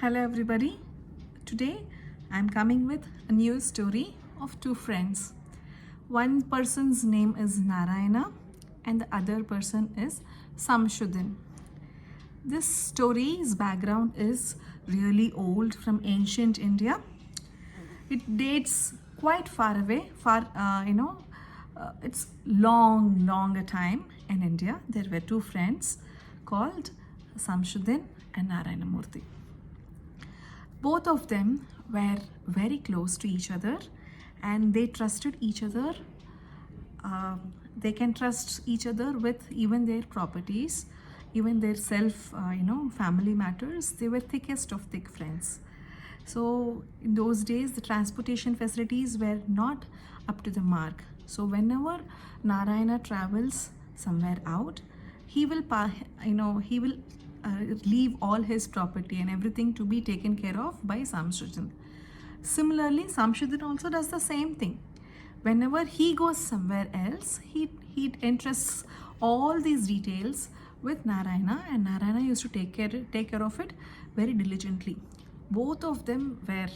Hello everybody. Today I'm coming with a new story of two friends. One person's name is Narayana and the other person is Samshuddin. This story's background is really old from ancient India. It dates quite far away, it's long a time in India. There were two friends called Samshuddin and Narayana Murthy. Both of them were very close to each other and they trusted each other. They can trust each other with even their properties, even their family matters. They were thickest of thick friends. So in those days, the transportation facilities were not up to the mark. So whenever Narayana travels somewhere out, he will leave all his property and everything to be taken care of by Samshuddin. Similarly, Samshuddin also does the same thing. Whenever he goes somewhere else, he entrusts all these details with Narayana, and Narayana used to take care of it very diligently. Both of them were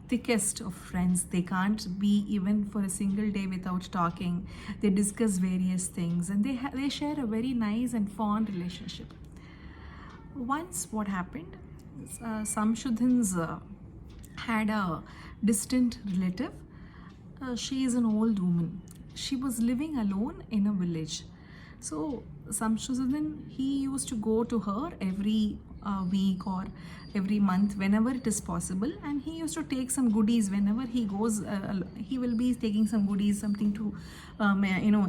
thickest of friends. They can't be even for a single day without talking. They discuss various things and they share a very nice and fond relationship. Once what happened, Samshuddin's had a distant relative. She is an old woman. She was living alone in a village. So Samshuddin, he used to go to her every week or every month whenever it is possible, and he used to take some goodies whenever he goes. He will be taking some goodies, something to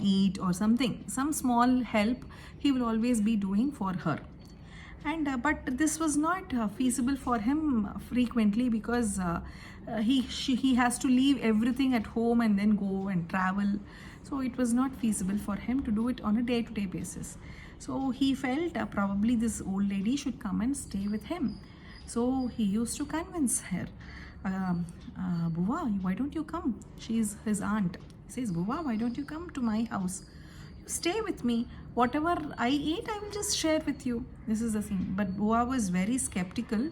eat or something, some small help he will always be doing for her. And but this was not feasible for him frequently because he has to leave everything at home and then go and travel. So it was not feasible for him to do it on a day-to-day basis. So he felt probably this old lady should come and stay with him. So he used to convince her, Buva, why don't you come? She's his aunt. He says, Buva, why don't you come to my house? You stay with me. Whatever I eat, I will just share with you. This is the thing. But Buva was very skeptical.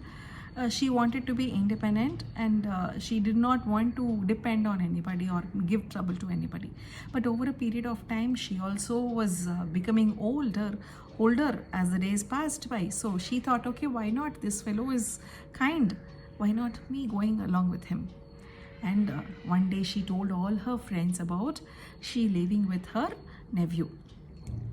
She wanted to be independent and she did not want to depend on anybody or give trouble to anybody. But over a period of time, she also was becoming older as the days passed by. So she thought, okay, why not? This fellow is kind. Why not me going along with him? And one day she told all her friends about she living with her nephew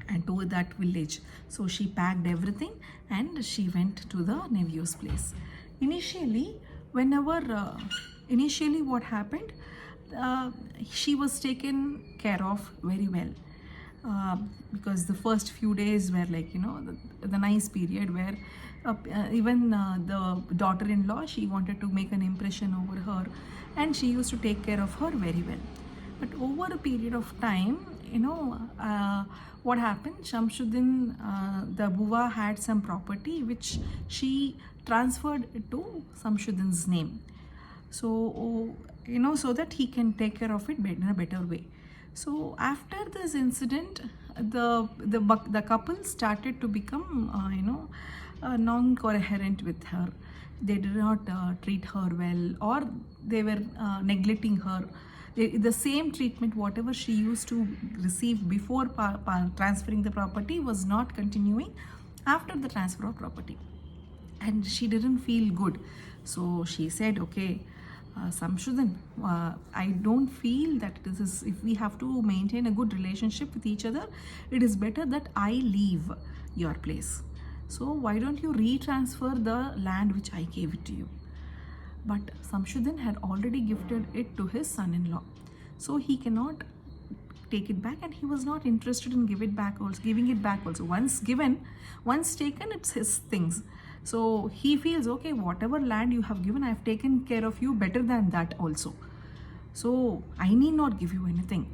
and to that village. So she packed everything and she went to the nephew's place. Initially what happened, she was taken care of very well because the first few days were like the nice period where even the daughter-in-law, she wanted to make an impression over her and she used to take care of her very well. But over a period of time, what happened, Shamshuddin, the Buva had some property which she transferred to Samshuddin's name. So, so that he can take care of it in a better way. So after this incident, the couple started to become, non-coherent with her. They did not treat her well, or they were neglecting her. The same treatment whatever she used to receive before transferring the property was not continuing after the transfer of property, and she didn't feel good. So she said, okay, Samshuddin, I don't feel that this is, if we have to maintain a good relationship with each other, it is better that I leave your place. So why don't you retransfer the land which I gave it to you? But Samshuddin had already gifted it to his son-in-law, so he cannot take it back, and he was not interested in giving it back also. Once given, once taken, it's his things. So he feels, okay, whatever land you have given, I have taken care of you better than that also. So I need not give you anything.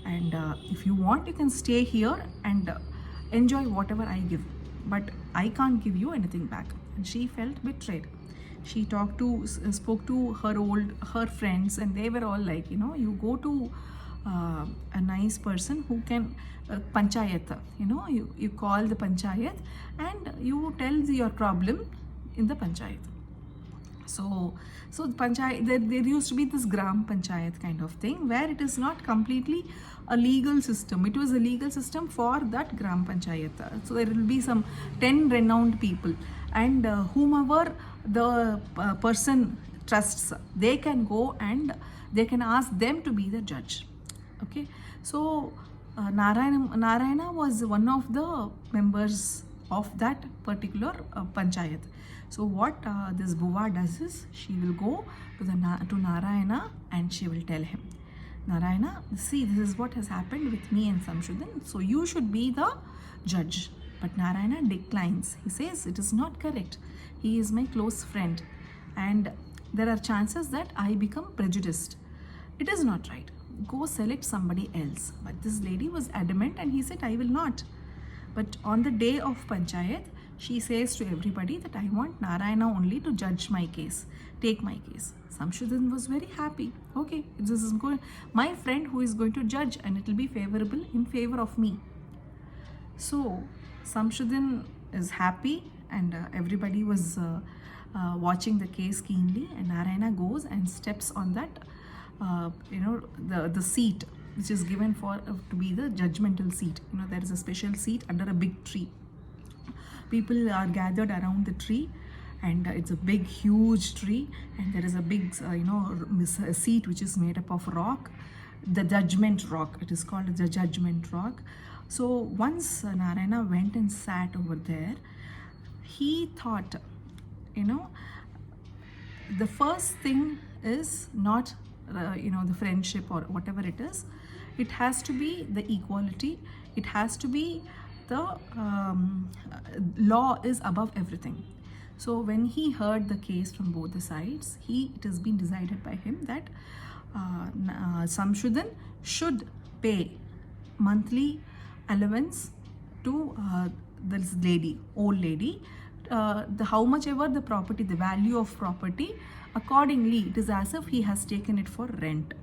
And if you want, you can stay here and enjoy whatever I give. But I can't give you anything back. And she felt betrayed. She spoke to her friends, and they were all like, you go to a nice person who can panchayat, you call the panchayat and you tell your problem in the panchayat. So the panchayat, there used to be this gram panchayat kind of thing where it is not completely a legal system. It was a legal system for that gram panchayat. So there will be some 10 renowned people, and whomever the person trusts, they can go and they can ask them to be the judge. Okay, so Narayana was one of the members of that particular panchayat. So what this Buva does is, she will go to Narayana and she will tell him, Narayana, see, this is what has happened with me and Samshuddin, so you should be the judge. But Narayana declines. He says, it is not correct. He is my close friend and there are chances that I become prejudiced. It is not right. Go select somebody else. But this lady was adamant and he said, I will not. But on the day of Panchayat, she says to everybody that I want Narayana only to judge my case, take my case. Samshuddin was very happy. Okay, this is going, my friend who is going to judge, and it will be favorable in favor of me. So Samshuddin is happy, and everybody was watching the case keenly, and Narayana goes and steps on that the seat which is given for to be the judgmental seat. There is a special seat under a big tree. People are gathered around the tree, and it's a big huge tree, and there is a big seat which is made up of rock, the judgment rock. It is called the judgment rock. So once Narayana went and sat over there, he thought, the first thing is not the friendship or whatever it is. It has to be the equality. It has to be the law is above everything. So when he heard the case from both the sides, it has been decided by him that Samshuddin should pay monthly allowance to this lady, old lady, how much ever the property, the value of property, accordingly it is as if he has taken it for rent,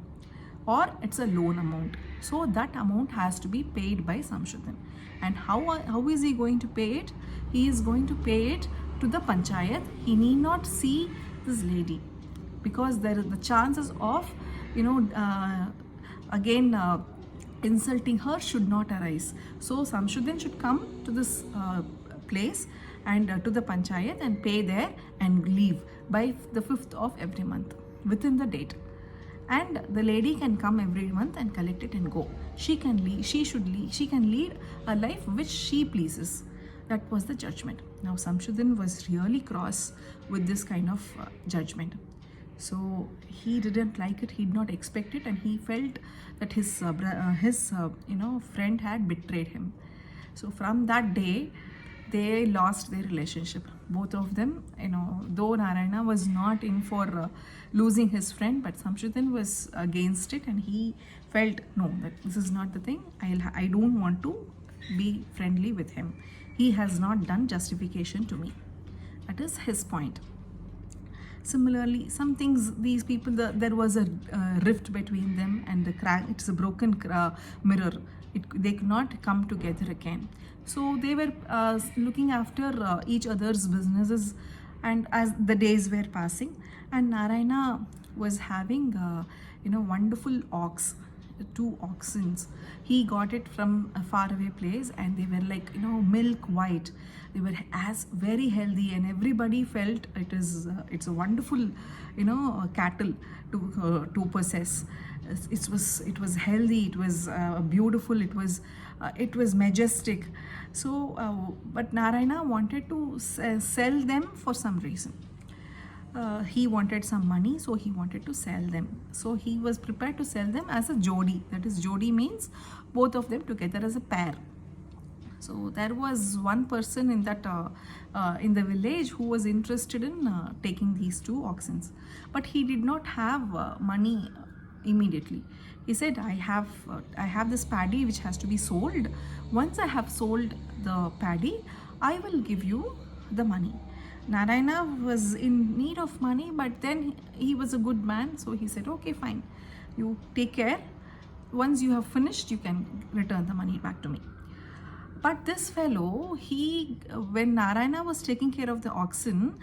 or it's a loan amount. So that amount has to be paid by Samshuddin. And how is he going to pay it? He is going to pay it to the panchayat. He need not see this lady, because there is the chances of insulting her should not arise. So Samshuddin should come to this place and to the panchayat and pay there and leave by the 5th of every month within the date. And the lady can come every month and collect it and go. She can lead a life which she pleases. That was the judgment. Now Samshuddin was really cross with this kind of judgment. So he didn't like it. He did not expect it, and he felt that his friend had betrayed him. So from that day, they lost their relationship. Both of them, though Narayana was not in for losing his friend, but Samshuddin was against it, and he felt, no, that this is not the thing. I don't want to be friendly with him. He has not done justification to me. That is his point. Similarly, some things, these people, there was a rift between them, and the crack, it's a broken mirror. They could not come together again. So they were looking after each other's businesses, and as the days were passing, and Narayana was having wonderful ox, 2 oxens. He got it from a faraway place, and they were like milk white. They were as very healthy, and everybody felt it's a wonderful cattle to possess. It was healthy, it was beautiful, it was majestic. So but Narayana wanted to sell them for some reason. He wanted some money, so he wanted to sell them. So he was prepared to sell them as a jodi. That is, jodi means both of them together as a pair. So there was one person in that in the village who was interested in taking these 2 oxen, but he did not have money immediately. He said, I have this paddy which has to be sold. Once I have sold the paddy, I will give you the money. Narayana was in need of money, but then he was a good man, so he said, okay, fine, you take care. Once you have finished, you can return the money back to me. But this fellow, when Narayana was taking care of the oxen,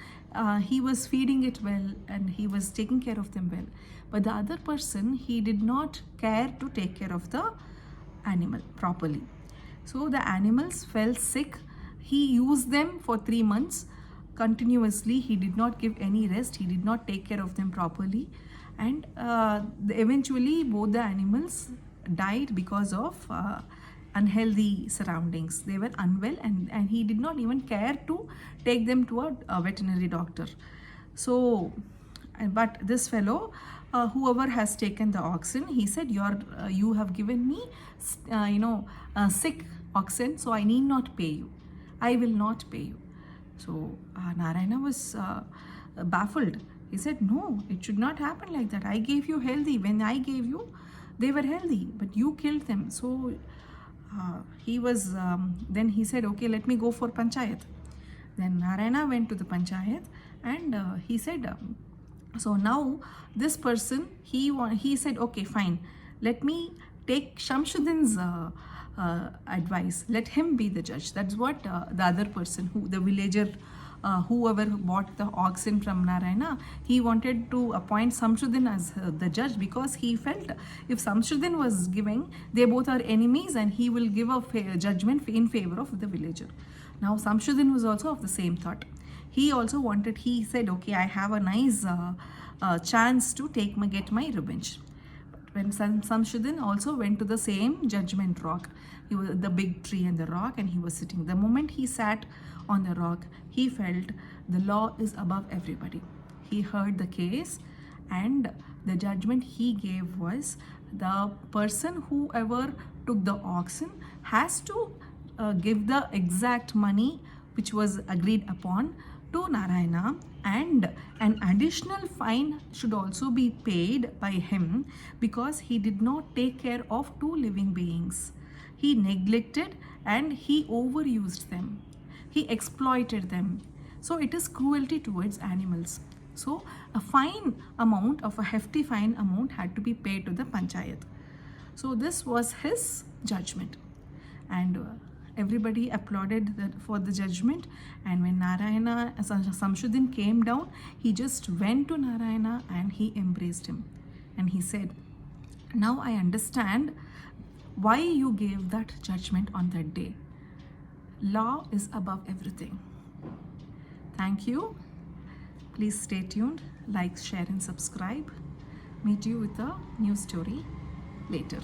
he was feeding it well and he was taking care of them well. But the other person, he did not care to take care of the animal properly. So the animals fell sick. He used them for 3 months continuously. He did not give any rest. He did not take care of them properly. And eventually both the animals died because of unhealthy surroundings. They were unwell, and he did not even care to take them to a veterinary doctor. So, but this fellow, whoever has taken the oxen, he said, you have given me sick oxen, so I need not pay you. I will not pay you. So Narayana was baffled. He said, no, it should not happen like that. I gave you healthy. When I gave you, they were healthy, but you killed them. So then he said, okay, let me go for panchayat. Then Narayana went to the panchayat, and he said, so now this person, he said, okay, fine, let me take Shamshuddin's advice. Let him be the judge. That's what the other person, the villager, whoever bought the oxen from Narayana, he wanted to appoint Shamshuddin as the judge, because he felt if Shamshuddin was giving, they both are enemies, and he will give a judgment in favor of the villager. Now Shamshuddin was also of the same thought. He also wanted, he said, okay, I have a nice chance to get my revenge. When Shamshuddin also went to the same judgment rock, he was the big tree and the rock, and he was sitting. The moment he sat on the rock, he felt the law is above everybody. He heard the case, and the judgment he gave was, the person whoever took the oxen has to give the exact money which was agreed upon to Narayana, and an additional fine should also be paid by him, because he did not take care of 2 living beings. He neglected and he overused them. He exploited them. So it is cruelty towards animals. So a hefty fine amount had to be paid to the panchayat. So this was his judgment, and everybody applauded for the judgment. And when Shamshuddin came down, he just went to Narayana and he embraced him, and he said, now I understand why you gave that judgment on that day. Law is above everything. Thank you. Please stay tuned, like, share and subscribe. Meet you with a new story later.